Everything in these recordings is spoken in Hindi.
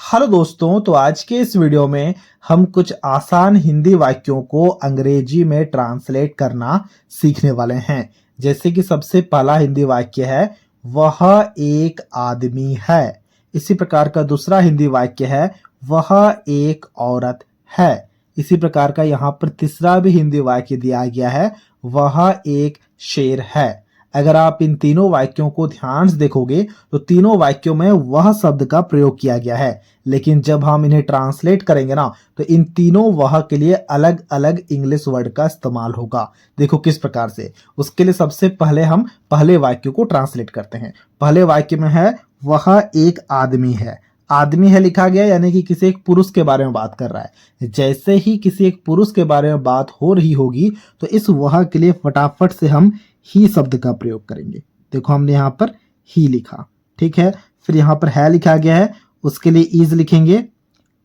हेलो दोस्तों, तो आज के इस वीडियो में हम कुछ आसान हिंदी वाक्यों को अंग्रेजी में ट्रांसलेट करना सीखने वाले हैं। जैसे कि सबसे पहला हिंदी वाक्य है, वह एक आदमी है। इसी प्रकार का दूसरा हिंदी वाक्य है, वह एक औरत है। इसी प्रकार का यहाँ पर तीसरा भी हिंदी वाक्य दिया गया है, वह एक शेर है। अगर आप इन तीनों वाक्यों को ध्यान से देखोगे तो तीनों वाक्यों में वह शब्द का प्रयोग किया गया है, लेकिन जब हम इन्हें ट्रांसलेट करेंगे ना तो इन तीनों वह के लिए अलग अलग इंग्लिश वर्ड का इस्तेमाल होगा। देखो किस प्रकार से। उसके लिए सबसे पहले हम पहले वाक्य को ट्रांसलेट करते हैं। पहले वाक्य में है, वह एक आदमी है। आदमी है लिखा गया, यानी कि किसी एक पुरुष के बारे में बात कर रहा है। जैसे ही किसी एक पुरुष के बारे में बात हो रही होगी तो इस वह के लिए फटाफट से हम ही शब्द का प्रयोग करेंगे। देखो हमने यहाँ पर ही लिखा, ठीक है। फिर यहाँ पर है लिखा गया है, उसके लिए इज लिखेंगे।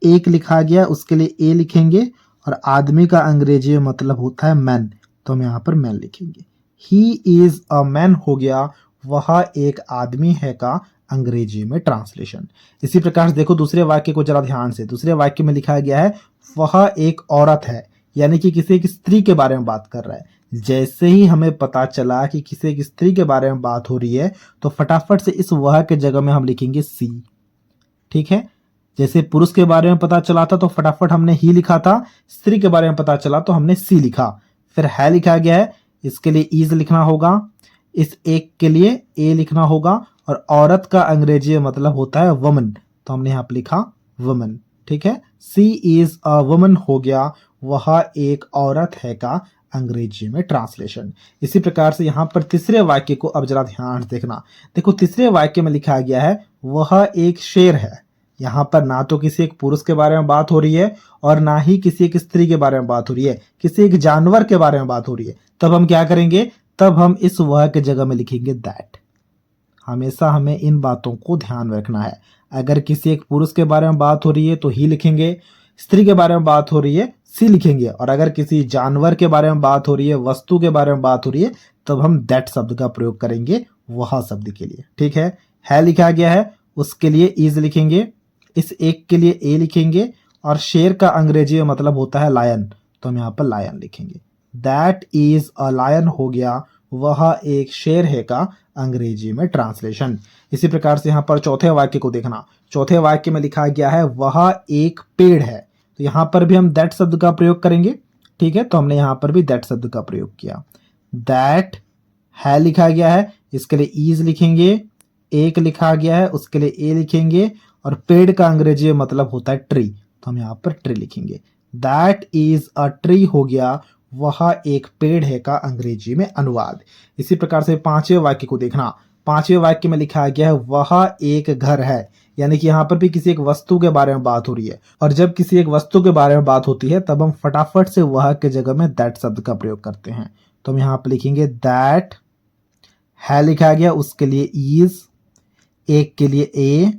एक लिखा गया, उसके लिए ए लिखेंगे। और आदमी का अंग्रेजी में मतलब होता है मैन, तो हम यहाँ पर मैन लिखेंगे। ही इज अ मैन हो गया, वह एक आदमी है का अंग्रेजी में ट्रांसलेशन। इसी प्रकार से देखो दूसरे वाक्य को जरा ध्यान से। दूसरे वाक्य में लिखा गया है, वह एक औरत है, यानी कि किसी एक स्त्री के बारे में बात कर रहा है। जैसे ही हमें पता चला कि किसी एक स्त्री के बारे में बात हो रही है तो फटाफट से इस वह के जगह में हम लिखेंगे सी, ठीक है। जैसे पुरुष के बारे में पता चला था तो फटाफट हमने ही लिखा था, स्त्री के बारे में पता चला तो हमने सी लिखा। फिर है लिखा गया है, इसके लिए इज लिखना होगा, इस एक के लिए ए लिखना होगा। और औरत का अंग्रेजी मतलब होता है वुमन, तो हमने यहाँ पर लिखा वुमन, ठीक है। सी इज अ वुमन हो गया, वह एक औरत है का अंग्रेजी में ट्रांसलेशन। इसी प्रकार से यहाँ पर तीसरे वाक्य को अब जरा ध्यान से देखना। देखो तीसरे वाक्य में लिखा गया है, वह एक शेर है। यहाँ पर ना तो किसी एक पुरुष के बारे में बात हो रही है और ना ही किसी एक स्त्री के बारे में बात हो रही है, किसी एक जानवर के बारे में बात हो रही है। तब हम क्या करेंगे, तब हम इस वह के जगह में लिखेंगे दैट। हमेशा हमें इन बातों को ध्यान में रखना है। अगर किसी एक पुरुष के बारे में बात हो रही है तो ही लिखेंगे, स्त्री के बारे में बात हो रही है सी लिखेंगे, और अगर किसी जानवर के बारे में बात हो रही है, वस्तु के बारे में बात हो रही है, तब हम दैट शब्द का प्रयोग करेंगे वह शब्द के लिए, ठीक है लिखा गया है, उसके लिए इज लिखेंगे, इस एक के लिए ए लिखेंगे। और शेर का अंग्रेजी में मतलब होता है लायन, तो हम यहाँ पर लायन लिखेंगे। दैट इज अ लायन हो गया, वह एक शेर है का अंग्रेजी में ट्रांसलेशन। इसी प्रकार से यहाँ पर चौथे वाक्य को देखना। चौथे वाक्य में लिखा गया है, वह एक पेड़ है। तो यहाँ पर भी हम दैट शब्द का प्रयोग करेंगे, ठीक है। तो हमने यहाँ पर भी दैट शब्द का प्रयोग किया। दैट है लिखा गया है, इसके लिए इज लिखेंगे, एक लिखा गया है, उसके लिए ए लिखेंगे। और पेड़ का अंग्रेजी मतलब होता है ट्री, तो हम यहाँ पर ट्री लिखेंगे। दैट इज अ ट्री हो गया, वह एक पेड़ है का अंग्रेजी में अनुवाद। इसी प्रकार से पांचवें वाक्य को देखना। पांचवें वाक्य में लिखा गया है, वह एक घर है, यानी कि यहाँ पर भी किसी एक वस्तु के बारे में बात हो रही है। और जब किसी एक वस्तु के बारे में बात होती है तब हम फटाफट से वह के जगह में दैट शब्द का प्रयोग करते हैं। तो हम यहाँ पर लिखेंगे दैट, है लिखा गया, उसके लिए इज, एक के लिए ए।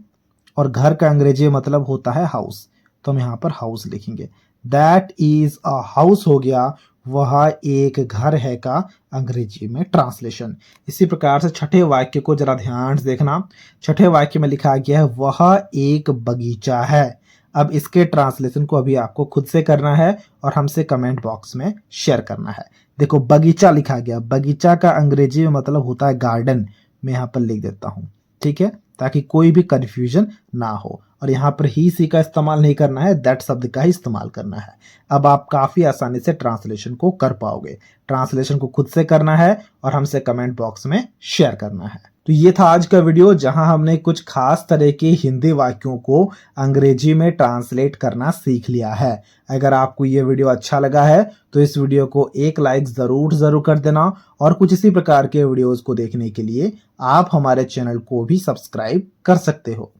और घर का अंग्रेजी मतलब होता है हाउस, तो हम यहाँ पर हाउस लिखेंगे। दैट इज अ हाउस हो गया, वह एक घर है का अंग्रेजी में ट्रांसलेशन। इसी प्रकार से छठे वाक्य को जरा ध्यान से देखना। छठे वाक्य में लिखा गया है, वह एक बगीचा है। अब इसके ट्रांसलेशन को अभी आपको खुद से करना है और हमसे कमेंट बॉक्स में शेयर करना है। देखो बगीचा लिखा गया, बगीचा का अंग्रेजी में मतलब होता है गार्डन। मैं यहाँ पर लिख देता हूँ, ठीक है, ताकि कोई भी कंफ्यूजन ना हो। और यहाँ पर ही सी का इस्तेमाल नहीं करना है, दैट शब्द का ही इस्तेमाल करना है। अब आप काफी आसानी से ट्रांसलेशन को कर पाओगे। ट्रांसलेशन को खुद से करना है और हमसे कमेंट बॉक्स में शेयर करना है। तो ये था आज का वीडियो, जहां हमने कुछ खास तरह के हिंदी वाक्यों को अंग्रेजी में ट्रांसलेट करना सीख लिया है। अगर आपको ये वीडियो अच्छा लगा है तो इस वीडियो को एक लाइक जरूर कर देना। और कुछ इसी प्रकार के वीडियोस को देखने के लिए आप हमारे चैनल को भी सब्सक्राइब कर सकते हो।